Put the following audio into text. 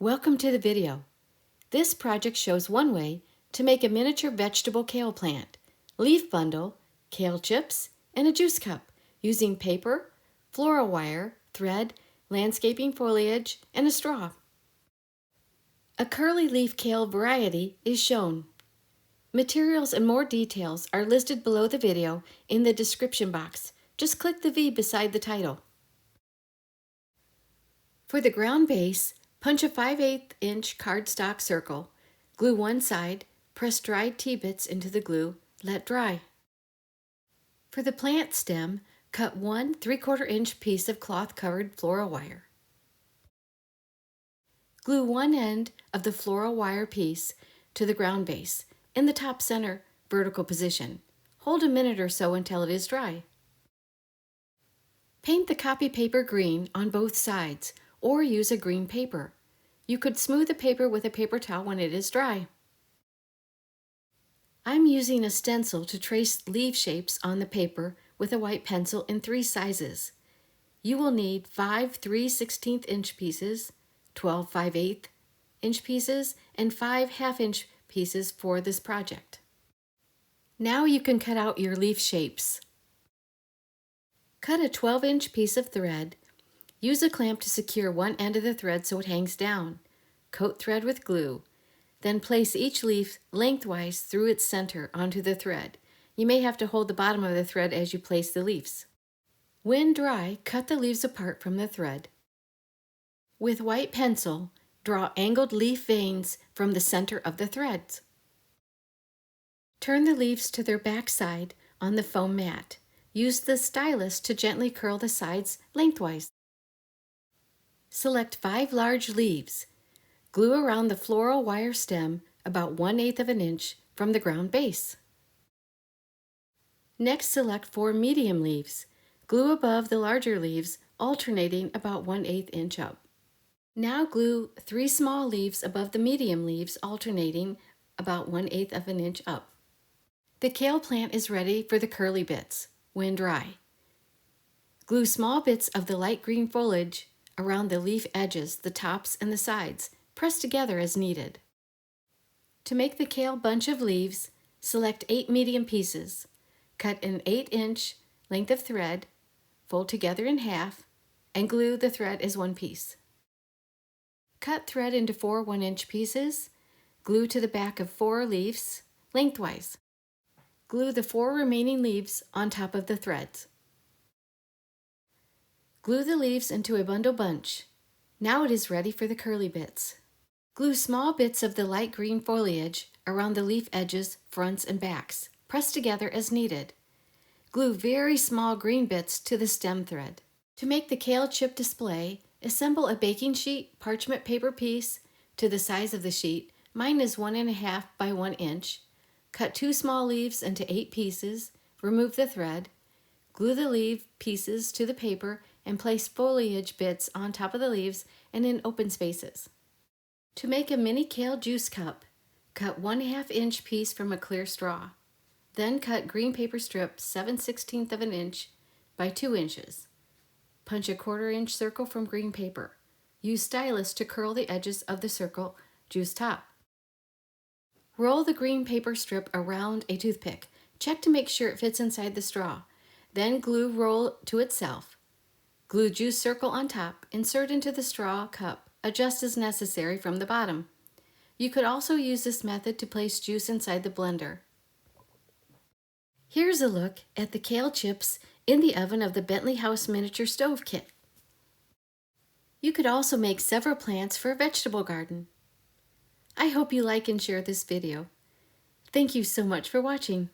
Welcome to the video. This project shows one way to make a miniature vegetable kale plant, leaf bundle, kale chips, and a juice cup using paper, floral wire, thread, landscaping foliage, and a straw. A curly leaf kale variety is shown. Materials and more details are listed below the video in the description box. Just click the V beside the title. For the ground base, punch a 5/8 inch cardstock circle, glue one side, press dried T-bits into the glue, let dry. For the plant stem, cut 1 3/4 inch piece of cloth-covered floral wire. Glue one end of the floral wire piece to the ground base in the top center vertical position. Hold a minute or so until it is dry. Paint the copy paper green on both sides or use a green paper. You could smooth the paper with a paper towel when it is dry. I'm using a stencil to trace leaf shapes on the paper with a white pencil in 3 sizes. You will need 5 3/16 inch pieces, 12 5/8 inch pieces, and 5 1/2 inch pieces for this project. Now you can cut out your leaf shapes. Cut a 12-inch piece of thread. Use a clamp to secure one end of the thread so it hangs down. Coat thread with glue. Then place each leaf lengthwise through its center onto the thread. You may have to hold the bottom of the thread as you place the leaves. When dry, cut the leaves apart from the thread. With white pencil, draw angled leaf veins from the center of the threads. Turn the leaves to their back side on the foam mat. Use the stylus to gently curl the sides lengthwise. Select 5 large leaves. Glue around the floral wire stem about 1/8 of an inch from the ground base. Next, select 4 medium leaves. Glue above the larger leaves, alternating about 1/8 inch up. Now glue 3 small leaves above the medium leaves, alternating about 1/8 of an inch up. The kale plant is ready for the curly bits when dry. Glue small bits of the light green foliage around the leaf edges, the tops, and the sides. Press together as needed. To make the kale bunch of leaves, select 8 medium pieces. Cut an 8-inch length of thread, fold together in half, and glue the thread as one piece. Cut thread into 4 1-inch pieces. Glue to the back of 4 leaves lengthwise. Glue the 4 remaining leaves on top of the threads. Glue the leaves into a bundle bunch. Now it is ready for the curly bits. Glue small bits of the light green foliage around the leaf edges, fronts, and backs. Press together as needed. Glue very small green bits to the stem thread. To make the kale chip display, assemble a baking sheet parchment paper piece to the size of the sheet. Mine is 1.5 by 1 inch. Cut 2 small leaves into 8 pieces. Remove the thread. Glue the leaf pieces to the paper and place foliage bits on top of the leaves and in open spaces. To make a mini kale juice cup, cut 1/2 inch piece from a clear straw. Then cut green paper strip 7/16 of an inch by 2 inches. Punch a 1/4 inch circle from green paper. Use stylus to curl the edges of the circle juice top. Roll the green paper strip around a toothpick. Check to make sure it fits inside the straw. Then glue roll to itself. Glue juice circle on top, insert into the straw cup, adjust as necessary from the bottom. You could also use this method to place juice inside the blender. Here's a look at the kale chips in the oven of the Bentley House Miniature Stove Kit. You could also make several plants for a vegetable garden. I hope you like and share this video. Thank you so much for watching.